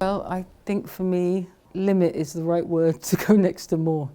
Well, I think for me, limit is the right word to go next to more.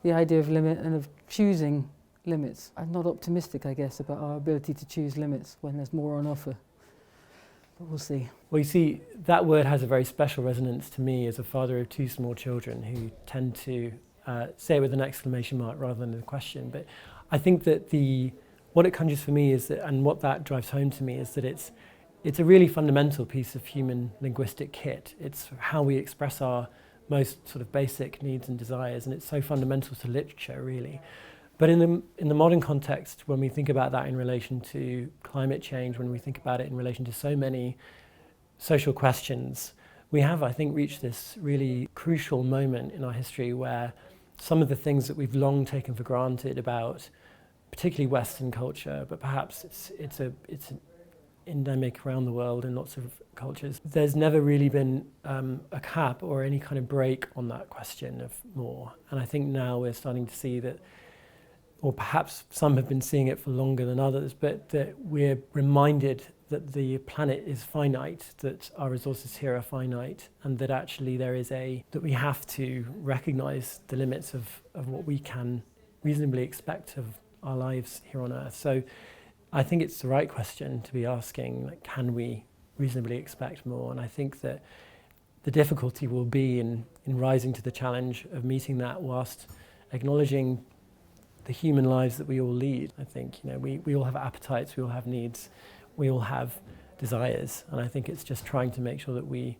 The idea of limit and of choosing limits. I'm not optimistic, I guess, about our ability to choose limits when there's more on offer. But we'll see. Well, you see, that word has a very special resonance to me as a father of two small children who tend to say it with an exclamation mark rather than a question. But I think that what it conjures for me is that, and what that drives home to me is that it's a really fundamental piece of human linguistic kit. It's how we express our most sort of basic needs and desires, and it's so fundamental to literature, really. But in the modern context, when we think about that in relation to climate change, when we think about it in relation to so many social questions, we have, I think, reached this really crucial moment in our history where some of the things that we've long taken for granted about, particularly Western culture, but perhaps it's an endemic around the world in lots of cultures. There's never really been a cap or any kind of break on that question of more. And I think now we're starting to see that, or perhaps some have been seeing it for longer than others, but that we're reminded that the planet is finite, that our resources here are finite, and that actually that we have to recognize the limits of what we can reasonably expect of our lives here on Earth. So I think it's the right question to be asking, like, can we reasonably expect more? And I think that the difficulty will be in rising to the challenge of meeting that whilst acknowledging the human lives that we all lead. I think, we all have appetites, we all have needs, we all have desires, and I think it's just trying to make sure that we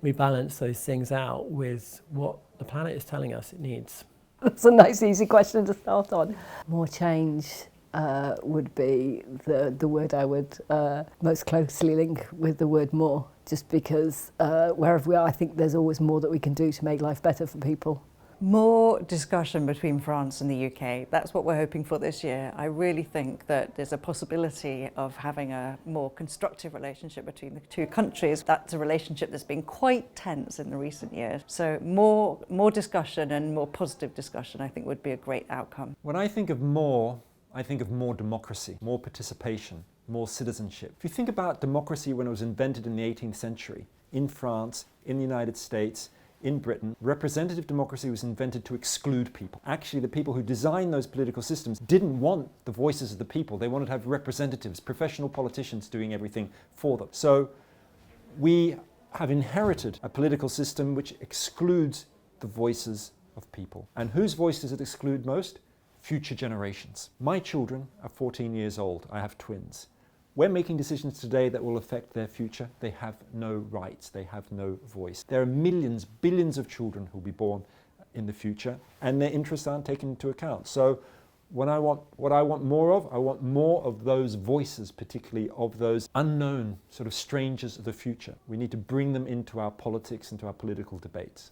balance those things out with what the planet is telling us it needs. That's a nice, easy question to start on. More change would be the word I would most closely link with the word more, just because wherever we are, I think there's always more that we can do to make life better for people. More discussion between France and the UK. That's what we're hoping for this year. I really think that there's a possibility of having a more constructive relationship between the two countries. That's a relationship that's been quite tense in the recent years. So more discussion and more positive discussion, I think, would be a great outcome. When I think of more, I think of more democracy, more participation, more citizenship. If you think about democracy when it was invented in the 18th century, in France, in the United States, in Britain, representative democracy was invented to exclude people. Actually, the people who designed those political systems didn't want the voices of the people. They wanted to have representatives, professional politicians doing everything for them. So we have inherited a political system which excludes the voices of people. And whose voice does it exclude most? Future generations. My children are 14 years old. I have twins. We're making decisions today that will affect their future. They have no rights, they have no voice. There are millions, billions of children who will be born in the future, and their interests aren't taken into account. So what I want more of those voices, particularly of those unknown sort of strangers of the future. We need to bring them into our politics, into our political debates.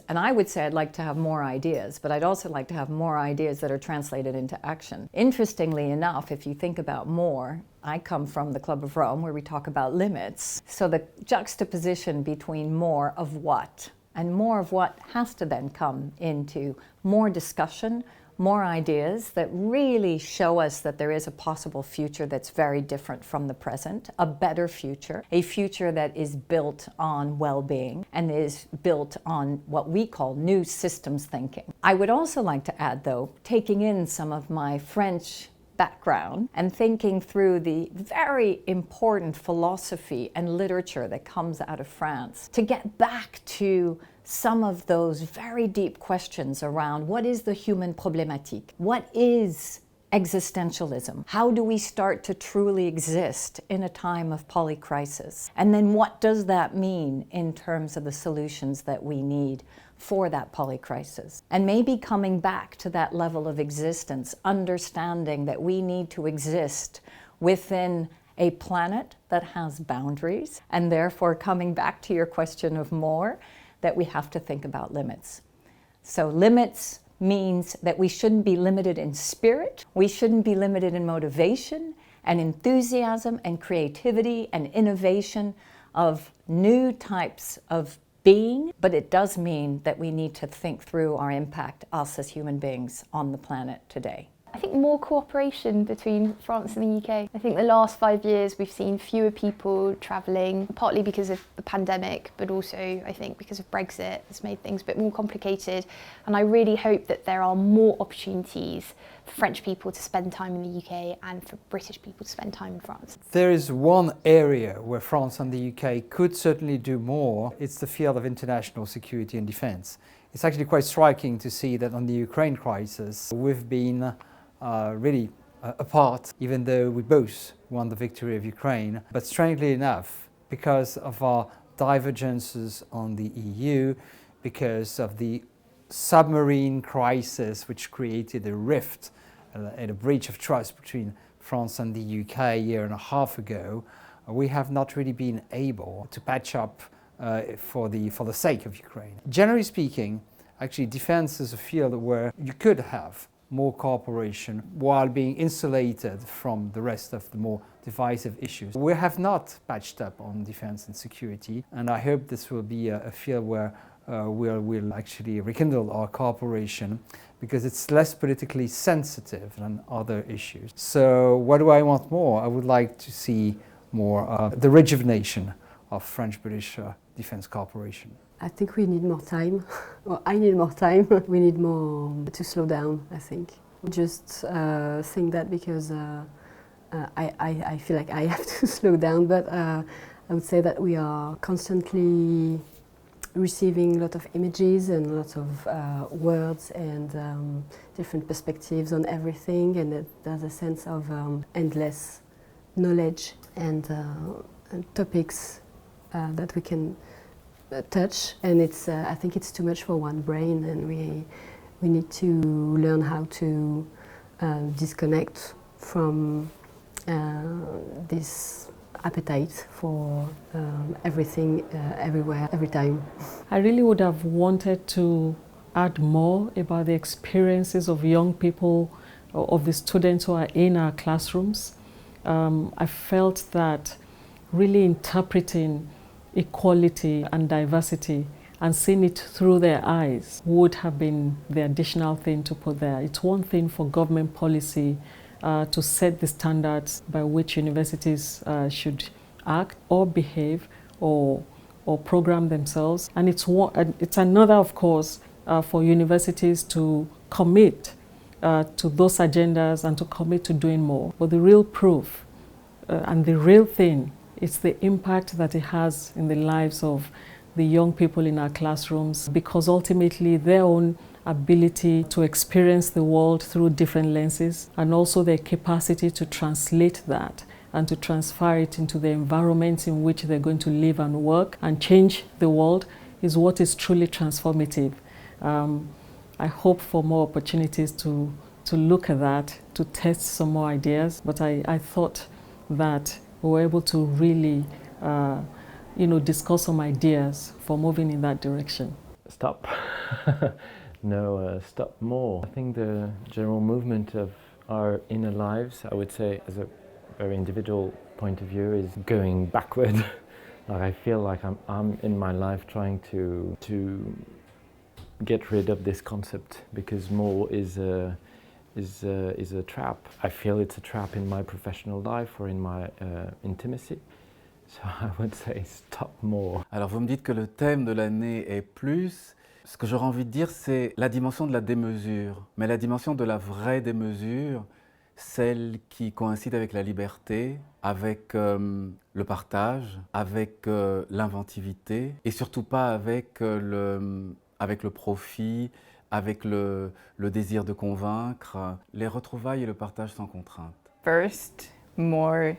And I would say I'd like to have more ideas, but I'd also like to have more ideas that are translated into action. Interestingly enough, if you think about more, I come from the Club of Rome where we talk about limits. So the juxtaposition between more of what, and more of what has to then come into more discussion, more ideas that really show us that there is a possible future that's very different from the present, a better future, a future that is built on well-being and is built on what we call new systems thinking. I would also like to add, though, taking in some of my French background and thinking through the very important philosophy and literature that comes out of France to get back to some of those very deep questions around what is the human problématique? What is existentialism? How do we start to truly exist in a time of polycrisis? And then what does that mean in terms of the solutions that we need for that polycrisis? And maybe coming back to that level of existence, understanding that we need to exist within a planet that has boundaries, and therefore coming back to your question of more, that we have to think about limits. So limits means that we shouldn't be limited in spirit, we shouldn't be limited in motivation and enthusiasm and creativity and innovation of new types of being, but it does mean that we need to think through our impact, us as human beings, on the planet today. I think more cooperation between France and the UK. I think the last 5 years we've seen fewer people travelling, partly because of the pandemic, but also I think because of Brexit. It's made things a bit more complicated. And I really hope that there are more opportunities for French people to spend time in the UK and for British people to spend time in France. There is one area where France and the UK could certainly do more. It's the field of international security and defence. It's actually quite striking to see that on the Ukraine crisis, we've been really apart, even though we both won the victory of Ukraine. But strangely enough, because of our divergences on the EU, because of the submarine crisis which created a rift and a breach of trust between France and the UK a year and a half ago, we have not really been able to patch up for the sake of Ukraine. Generally speaking, actually defense is a field where you could have more cooperation while being insulated from the rest of the more divisive issues. We have not patched up on defense and security, and I hope this will be a field where we'll actually rekindle our cooperation, because it's less politically sensitive than other issues. So what do I want more? I would like to see more the rejuvenation of French-British defense cooperation. I think we need more time, or I need more time. We need more to slow down, I think. Just think that because I feel like I have to slow down, but I would say that we are constantly receiving a lot of images and a lot of words and different perspectives on everything, and there's a sense of endless knowledge and topics that we can touch, and it's I think it's too much for one brain, and we need to learn how to disconnect from this appetite for everything, everywhere, every time. I really would have wanted to add more about the experiences of young people, of the students who are in our classrooms. I felt that really interpreting equality and diversity and seeing it through their eyes would have been the additional thing to put there. It's one thing for government policy to set the standards by which universities should act or behave or program themselves. And it's another, of course, for universities to commit to those agendas and to commit to doing more. But the real proof and the real thing is the impact that it has in the lives of the young people in our classrooms, because ultimately their own ability to experience the world through different lenses, and also their capacity to translate that and to transfer it into the environments in which they're going to live and work and change the world, is what is truly transformative. I hope for more opportunities to look at that, to test some more ideas, but I thought that we were able to really discuss some ideas for moving in that direction. Stop. No, stop more. I think the general movement of our inner lives, I would say, as a very individual point of view, is going backward. Like I feel like I'm in my life trying to get rid of this concept, because more is a trap. I feel it's a trap in my professional life or in my intimacy. So I would say stop more. Alors vous me dites que le thème de l'année est plus. Ce que j'aurais envie de dire, c'est la dimension de la démesure. Mais la dimension de la vraie démesure, celle qui coïncide avec la liberté, avec le partage, avec l'inventivité, et surtout pas avec le profit, avec le désir de convaincre, les retrouvailles et le partage sans contrainte. First, more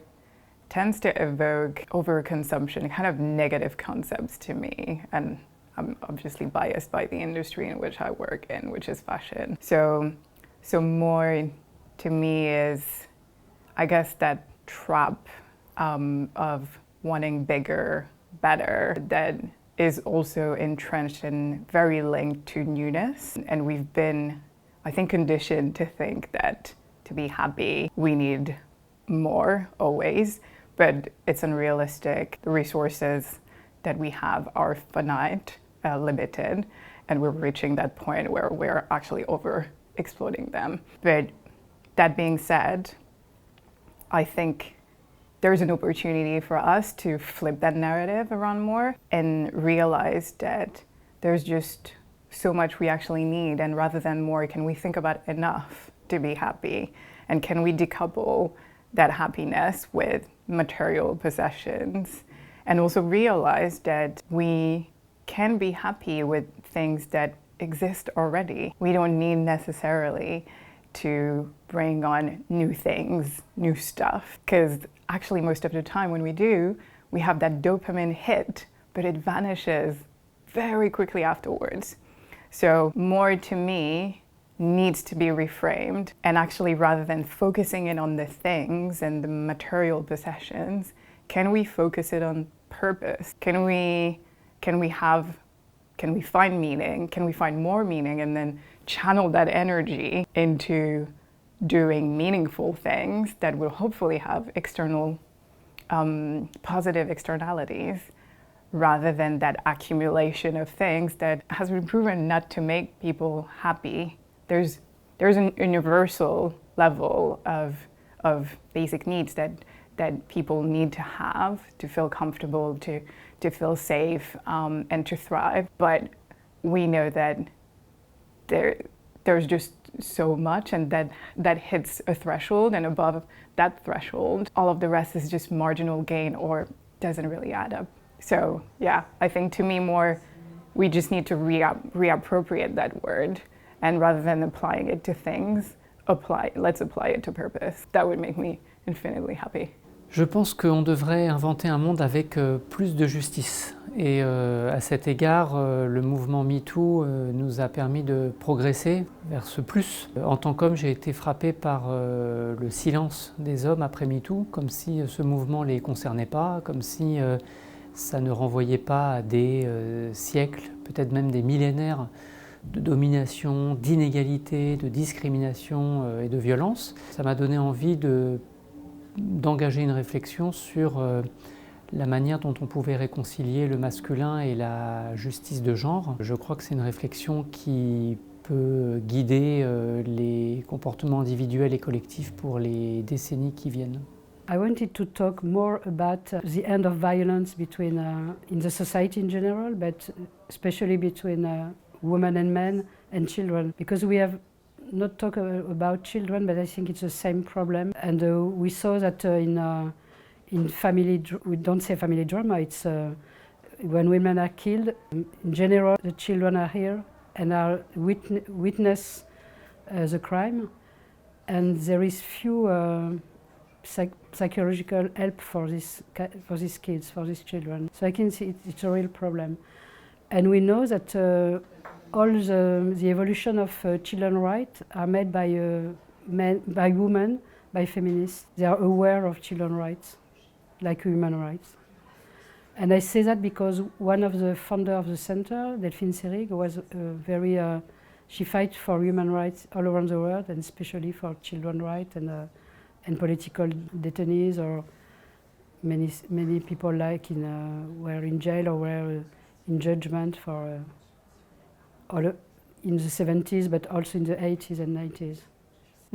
tends to evoke overconsumption, kind of negative concepts to me. And I'm obviously biased by the industry in which I work in, which is fashion. So more to me is, I guess, that trap of wanting bigger, better, that is also entrenched and very linked to newness. And we've been, I think, conditioned to think that to be happy, we need more always, but it's unrealistic. The resources that we have are finite, limited, and we're reaching that point where we're actually over-exploiting them. But That being said, I think there's an opportunity for us to flip that narrative around more and realize that there's just so much we actually need, and rather than more, can we think about enough to be happy? And can we decouple that happiness with material possessions, and also realize that we can be happy with things that exist already. We don't need necessarily to bring on new things, new stuff, because actually most of the time when we do, we have that dopamine hit, but it vanishes very quickly afterwards. So more, to me, needs to be reframed, and actually rather than focusing in on the things and the material possessions, can we focus it on purpose? Can we find meaning? Can we find more meaning, and then channel that energy into doing meaningful things that will hopefully have external positive externalities, rather than that accumulation of things that has been proven not to make people happy. There's an universal level of basic needs that people need to have to feel comfortable, to feel safe, and to thrive. But we know that there's just so much, and that hits a threshold, and above that threshold, all of the rest is just marginal gain or doesn't really add up. So yeah, I think to me more, we just need to reappropriate that word, and rather than applying it to things, let's apply it to purpose. That would make me infinitely happy. Je pense qu'on devrait inventer un monde avec plus de justice. Et à cet égard, le mouvement MeToo nous a permis de progresser vers ce plus. En tant qu'homme, j'ai été frappé par le silence des hommes après MeToo, comme si ce mouvement ne les concernait pas, comme si ça ne renvoyait pas à des siècles, peut-être même des millénaires de domination, d'inégalité, de discrimination et de violence. Ça m'a donné envie d'engager une réflexion sur la manière dont on pouvait réconcilier le masculin et la justice de genre. Je crois que c'est une réflexion qui peut guider les comportements individuels et collectifs pour les décennies qui viennent. I wanted to talk more about the end of violence between in the society in general, but especially between women and men and children, because we have not talk about children, but I think it's the same problem. And we saw that in family, we don't say family drama, it's when women are killed, in general the children are here and are witness the crime, and there is few psychological help for these kids, for these children. So I can see it's a real problem. And we know that all the evolution of children's rights are made by men, by women, by feminists. They are aware of children's rights, like human rights. And I say that because one of the founders of the center, Delphine Seyrig, was she fights for human rights all around the world, and especially for children's rights and political detainees, or many people like were in jail or were in judgment for all in the 70s, but also in the 80s and 90s.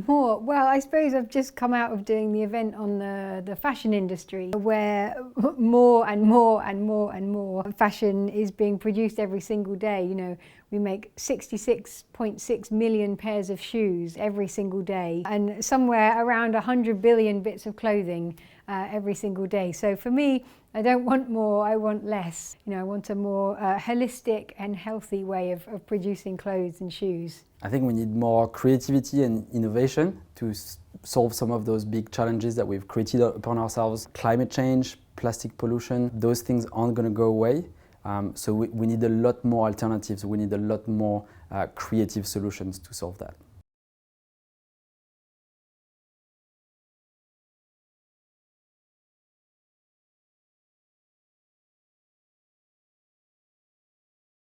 More, well, I suppose I've just come out of doing the event on the fashion industry, where more and more and more and more fashion is being produced every single day. You know, we make 66.6 million pairs of shoes every single day, and somewhere around 100 billion bits of clothing every single day. So for me, I don't want more, I want less. You know, I want a more holistic and healthy way of producing clothes and shoes. I think we need more creativity and innovation to solve some of those big challenges that we've created upon ourselves. Climate change, plastic pollution, those things aren't going to go away. So we need a lot more alternatives. We need a lot more creative solutions to solve that.